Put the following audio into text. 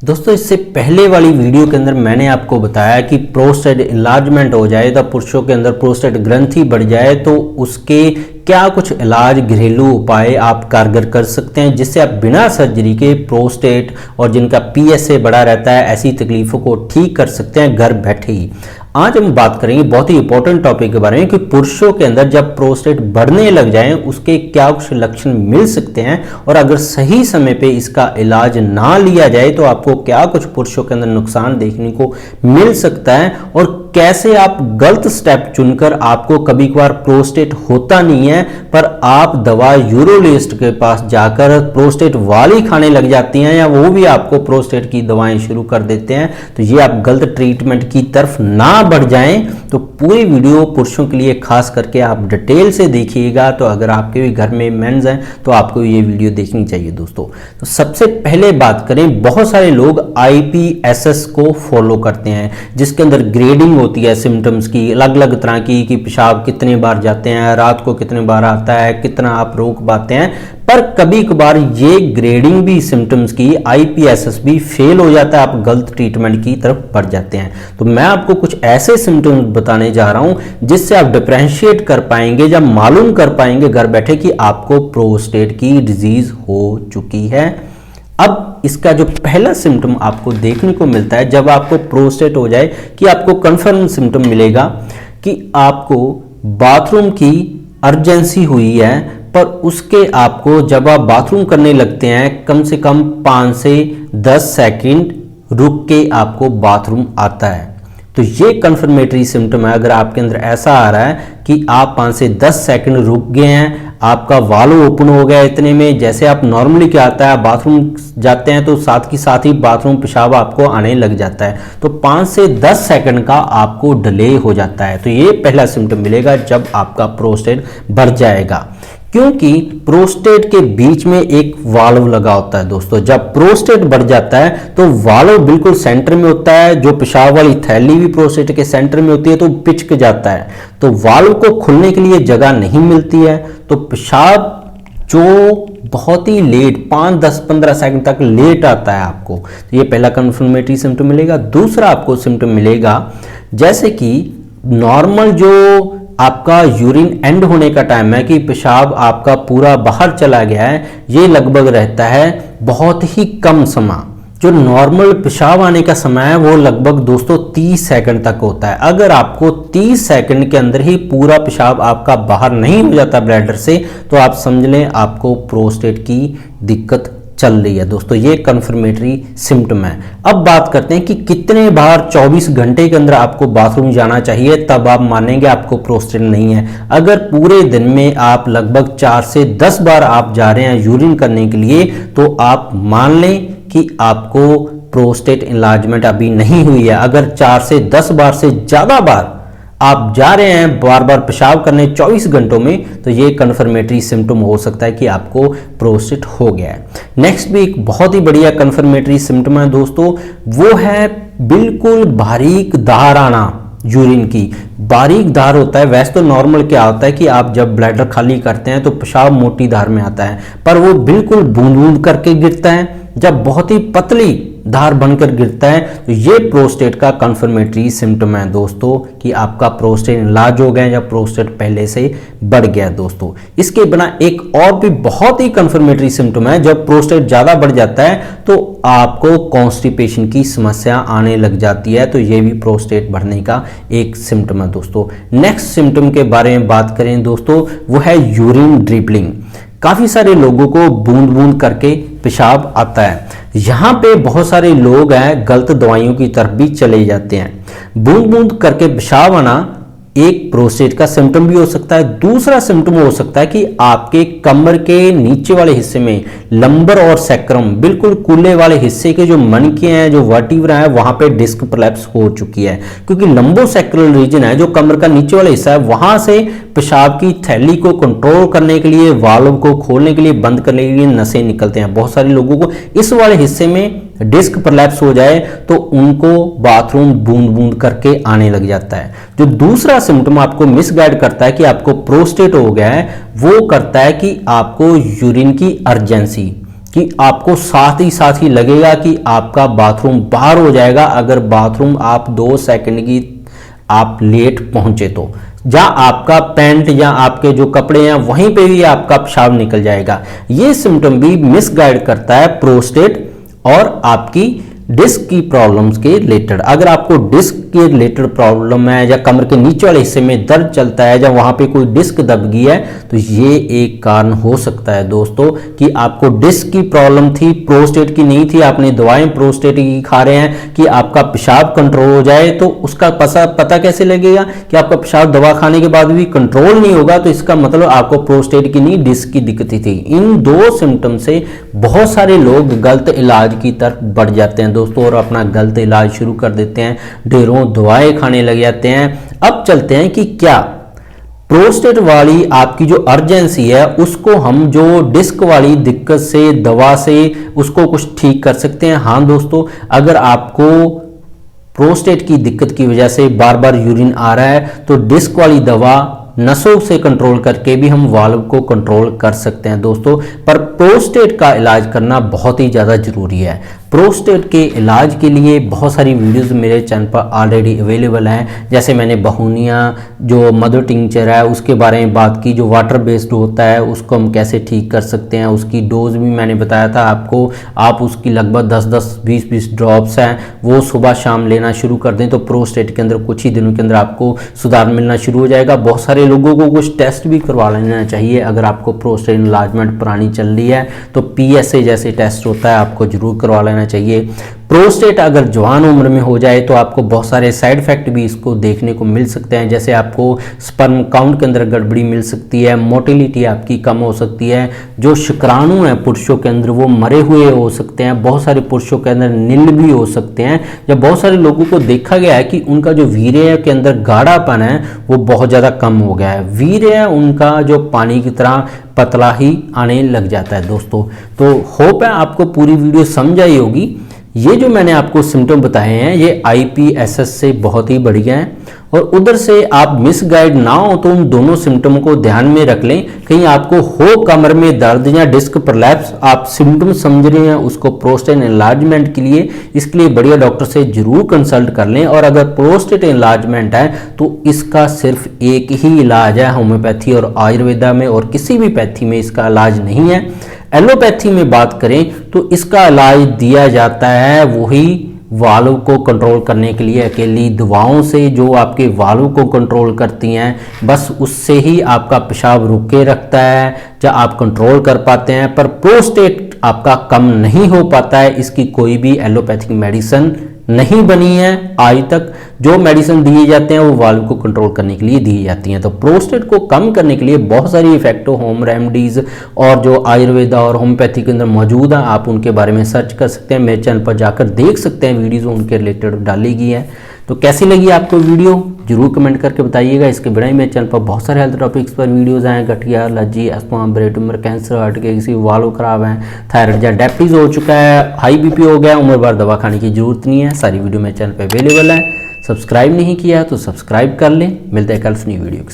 दोस्तों इससे पहले वाली वीडियो के अंदर मैंने आपको बताया कि प्रोस्टेट इन्लार्जमेंट हो जाए तो पुरुषों के अंदर प्रोस्टेट ग्रंथि बढ़ जाए तो उसके क्या कुछ इलाज घरेलू उपाय आप कारगर कर सकते हैं जिससे आप बिना सर्जरी के प्रोस्टेट और जिनका पीएसए बढ़ा रहता है ऐसी तकलीफों को ठीक कर सकते हैं घर बैठे ही। आज हम बात करेंगे बहुत ही इंपॉर्टेंट टॉपिक के बारे में कि पुरुषों के अंदर जब प्रोस्टेट बढ़ने लग जाए उसके क्या कुछ लक्षण मिल सकते हैं और अगर सही समय पे इसका इलाज ना लिया जाए तो आपको क्या कुछ पुरुषों के अंदर नुकसान देखने को मिल सकता है और कैसे आप गलत स्टेप चुनकर आपको कभी कभार प्रोस्टेट होता नहीं है पर आप दवा यूरोलिस्ट के पास जाकर प्रोस्टेट वाली खाने लग जाती हैं या वो भी आपको प्रोस्टेट की दवाएं शुरू कर देते हैं, तो ये आप गलत ट्रीटमेंट की तरफ ना बढ़ जाएं। तो पूरी वीडियो पुरुषों के लिए खास करके आप डिटेल से देखिएगा। तो अगर आपके भी घर में मेंस हैं तो आपको ये वीडियो देखनी चाहिए दोस्तों। तो सबसे पहले बात करें, बहुत सारे लोग IPSS को फॉलो करते हैं जिसके अंदर ग्रेडिंग होती है सिम्टम्स की, अलग अलग तरह की कि पेशाब कितने बार जाते हैं, रात को कितने बार आता है, कितना आप रोक पाते हैं। पर कभी कभार ये ग्रेडिंग भी सिम्टम्स की IPSS भी फेल हो जाता है, आप गलत ट्रीटमेंट की तरफ बढ़ जाते हैं। तो मैं आपको कुछ ऐसे सिम्टम्स बताने जा रहा हूं जिससे आप डिफरेंशिएट कर पाएंगे, जब मालूम कर पाएंगे घर बैठे कि आपको प्रोस्टेट की डिजीज हो चुकी है। अब इसका जो पहला सिम्टम आपको देखने को मिलता है जब आपको प्रोस्टेट हो जाए कि आपको कंफर्म सिम्टम मिलेगा कि आपको बाथरूम की अर्जेंसी हुई है, पर उसके आपको जब आप बाथरूम करने लगते हैं कम से कम 5 से 10 सेकंड रुक के आपको बाथरूम आता है। तो ये कंफर्मेटरी सिम्टम है। अगर आपके अंदर ऐसा आ रहा है कि आप 5 से 10 सेकंड रुक गए हैं, आपका वाल्व ओपन हो गया इतने में, जैसे आप नॉर्मली क्या आता है बाथरूम जाते हैं तो साथ ही बाथरूम पेशाब आपको आने लग जाता है, तो 5 से 10 सेकंड का आपको डिले हो जाता है। तो ये पहला सिम्टम मिलेगा जब आपका प्रोस्टेट बढ़ जाएगा, क्योंकि प्रोस्टेट के बीच में एक वाल्व लगा होता है दोस्तों। जब प्रोस्टेट बढ़ जाता है तो वाल्व बिल्कुल सेंटर में होता है, जो पेशाब वाली थैली भी प्रोस्टेट के सेंटर में होती है तो पिचक जाता है, तो वाल्व को खुलने के लिए जगह नहीं मिलती है, तो पेशाब जो बहुत ही लेट 5, 10, 15 सेकंड तक लेट आता है आपको। तो ये पहला कंफर्मेटरी सिम्टम मिलेगा। दूसरा आपको सिम्टम मिलेगा जैसे कि नॉर्मल जो आपका यूरिन एंड होने का टाइम है कि पेशाब आपका पूरा बाहर चला गया है, ये लगभग रहता है बहुत ही कम समय। जो नॉर्मल पेशाब आने का समय है वो लगभग दोस्तों 30 सेकंड तक होता है। अगर आपको 30 सेकंड के अंदर ही पूरा पेशाब आपका बाहर नहीं हो जाता ब्लैडर से तो आप समझ लें आपको प्रोस्टेट की दिक्कत चल रही है दोस्तों। ये कंफर्मेटरी सिम्टम है। अब बात करते हैं कि कितने बार 24 घंटे के अंदर आपको बाथरूम जाना चाहिए, तब आप मानेंगे आपको प्रोस्टेट नहीं है। अगर पूरे दिन में आप लगभग 4 से 10 बार आप जा रहे हैं यूरिन करने के लिए तो आप मान लें कि आपको प्रोस्टेट इन्लार्जमेंट अभी नहीं हुई है। अगर 4 से 10 बार से ज्यादा बार आप जा रहे हैं बार बार पेशाब करने 24 घंटों में तो ये कंफर्मेटरी सिम्टम हो सकता है कि आपको प्रोस्टेट हो गया है। नेक्स्ट भी एक बहुत ही बढ़िया कंफर्मेटरी सिम्टम है दोस्तों, वो है बिल्कुल बारीक धार आना। यूरिन की बारीक धार होता है। वैसे तो नॉर्मल क्या होता है कि आप जब ब्लैडर खाली करते हैं तो पेशाब मोटी धार में आता है, पर वो बिल्कुल बूंद बूंद करके गिरता है। जब बहुत ही पतली धार बनकर गिरता है तो ये प्रोस्टेट का कंफर्मेटरी सिम्टम है दोस्तों कि आपका प्रोस्टेट इलाज हो गया या प्रोस्टेट पहले से बढ़ गया दोस्तों। इसके बिना एक और भी बहुत ही कंफर्मेटरी सिम्टम है, जब प्रोस्टेट ज्यादा बढ़ जाता है तो आपको कॉन्स्टिपेशन की समस्या आने लग जाती है, तो ये भी प्रोस्टेट बढ़ने का एक सिम्टम है दोस्तों। नेक्स्ट सिम्टम के बारे में बात करें दोस्तों, वो है यूरिन ड्रिबलिंग। काफी सारे लोगों को बूंद बूंद करके पेशाब आता है। यहाँ पे बहुत सारे लोग हैं गलत दवाइयों की तरफ भी चले जाते हैं। बूंद बूंद करके पेशाब आना एक प्रोस्टेट का सिम्टम भी हो सकता है। दूसरा सिम्टम हो सकता है कि आपके कमर के नीचे वाले हिस्से में लंबर और सैक्रम बिल्कुल कूल्हे वाले हिस्से के जो मणके हैं, जो वर्टिब्रा है, वहां पे डिस्क प्रोलैप्स हो चुकी है, क्योंकि लंबोसैक्रल रीजन है जो कमर का नीचे वाला हिस्सा है, वहां से पेशाब की थैली को कंट्रोल करने के लिए, वाल्व को खोलने के लिए, बंद करने के लिए नसें निकलते हैं। बहुत सारे लोगों को इस वाले हिस्से में डिस्क प्रोलैप्स हो जाए तो उनको बाथरूम बूंद बूंद करके आने लग जाता है। जो दूसरा सिम्टम आपको मिसगाइड करता है कि आपको प्रोस्टेट हो गया है, वो करता है कि आपको यूरिन की अर्जेंसी, कि आपको साथ ही लगेगा कि आपका बाथरूम बाहर हो जाएगा अगर बाथरूम आप 2 सेकंड की आप लेट पहुंचे तो, जहां आपका पैंट या आपके जो कपड़े हैं वहीं पे भी आपका पेशाब निकल जाएगा। ये सिम्टम भी मिसगाइड करता है प्रोस्टेट और आपकी डिस्क की प्रॉब्लम्स के रिलेटेड। अगर आपको डिस्क के रिलेटेड प्रॉब्लम है या कमर के नीचे वाले हिस्से में दर्द चलता है या वहां पे कोई डिस्क दब गई है तो ये एक कारण हो सकता है दोस्तों कि आपको डिस्क की प्रॉब्लम थी, प्रोस्टेट की नहीं थी। आपने दवाएं प्रोस्टेट की खा रहे हैं कि आपका पेशाब कंट्रोल हो जाए, तो उसका पता कैसे लगेगा कि आपका पेशाब दवा खाने के बाद भी कंट्रोल नहीं होगा, तो इसका मतलब आपको प्रोस्टेट की नहीं डिस्क की दिक्कत थी। इन 2 सिम्टम से बहुत सारे लोग गलत इलाज की तरफ बढ़ जाते हैं दोस्तों और अपना गलत इलाज शुरू कर देते हैं, ढेरों दवाएं खाने लग जाते हैं। अब चलते हैं कि क्या प्रोस्टेट वाली आपकी जो अर्जेंसी है उसको हम जो डिस्क वाली दिक्कत से दवा से उसको कुछ ठीक कर सकते हैं। हाँ दोस्तों, अगर आपको प्रोस्टेट की दिक्कत की वजह से बार बार यूरिन आ रहा है तो डिस्क वाली दवा नसों से कंट्रोल करके भी हम वाल्व को कंट्रोल कर सकते हैं दोस्तों। पर प्रोस्टेट का इलाज करना बहुत ही ज़्यादा ज़रूरी है। प्रोस्टेट के इलाज के लिए बहुत सारी वीडियोस मेरे चैनल पर ऑलरेडी अवेलेबल हैं, जैसे मैंने बहुनिया जो मदर टिंचर है उसके बारे में बात की, जो वाटर बेस्ड होता है उसको हम कैसे ठीक कर सकते हैं, उसकी डोज भी मैंने बताया था आपको। आप उसकी लगभग 10-10 20-20 ड्रॉप्स हैं वो सुबह शाम लेना शुरू कर दें तो प्रोस्टेट के अंदर कुछ ही दिनों के अंदर आपको सुधार मिलना शुरू हो जाएगा। बहुत सारे लोगों को कुछ टेस्ट भी करवा लेना चाहिए। अगर आपको प्रोस्टेट इनलार्जमेंट पुरानी चल रही है तो PSA जैसे टेस्ट होता है आपको जरूर करवा लेना चाहिए। प्रोस्टेट अगर जवान उम्र में हो जाए तो आपको बहुत सारे साइड इफेक्ट भी इसको देखने को मिल सकते हैं, जैसे आपको स्पर्म काउंट के अंदर गड़बड़ी मिल सकती है, मोटिलिटी आपकी कम हो सकती है, जो शुक्राणु हैं पुरुषों के अंदर वो मरे हुए हो सकते हैं, बहुत सारे पुरुषों के अंदर नील भी हो सकते हैं, या बहुत सारे लोगों को देखा गया है कि उनका जो वीर्य के अंदर गाढ़ापन है वो बहुत ज़्यादा कम हो गया है, वीर्य उनका जो पानी की तरह पतला ही आने लग जाता है दोस्तों। तो होप है आपको पूरी वीडियो समझ आई होगी। ये जो मैंने आपको सिम्टम बताए हैं ये IPSS से बहुत ही बढ़िया हैं और उधर से आप मिसगाइड ना हो तो उन दोनों सिम्टम को ध्यान में रख लें। कहीं आपको हो कमर में दर्द या डिस्क प्रलैप्स, आप सिम्टम समझ रहे हैं उसको प्रोस्टेट एनलार्जमेंट के लिए, इसके लिए बढ़िया डॉक्टर से जरूर कंसल्ट कर लें। और अगर प्रोस्टेट एनलार्जमेंट है तो इसका सिर्फ एक ही इलाज है होम्योपैथी और आयुर्वेदा में, और किसी भी पैथी में इसका इलाज नहीं है। एलोपैथी में बात करें तो इसका इलाज दिया जाता है वही वाल्व को कंट्रोल करने के लिए अकेली दवाओं से, जो आपके वाल्व को कंट्रोल करती हैं, बस उससे ही आपका पेशाब रुक के रखता है या आप कंट्रोल कर पाते हैं। पर प्रोस्टेट आपका कम नहीं हो पाता है, इसकी कोई भी एलोपैथिक मेडिसिन नहीं बनी है आज तक। जो मेडिसिन दिए जाते हैं वो वाल्व को कंट्रोल करने के लिए दी जाती हैं। तो प्रोस्टेट को कम करने के लिए बहुत सारी इफेक्टिव होम रेमेडीज और जो आयुर्वेदा और होम्योपैथी के अंदर मौजूद है आप उनके बारे में सर्च कर सकते हैं, मेरे चैनल पर जाकर देख सकते हैं, वीडियोज उनके रिलेटेड डाली गई है। तो कैसी लगी आपको वीडियो जरूर कमेंट करके बताइएगा। इसके बिना ही मेरे चैनल पर बहुत सारे हेल्थ टॉपिक्स पर वीडियोस आए, गठिया, allergy, asthma, brain tumour, cancer, heart के किसी वाल्व खराब है, थायराइड या डायबिटीज हो चुका है, हाई BP हो गया, उम्र भर दवा खाने की जरूरत नहीं है, सारी वीडियो मेरे चैनल पर अवेलेबल है। सब्सक्राइब नहीं किया तो सब्सक्राइब कर लें। मिलते हैं कल न्यू वीडियो के साथ।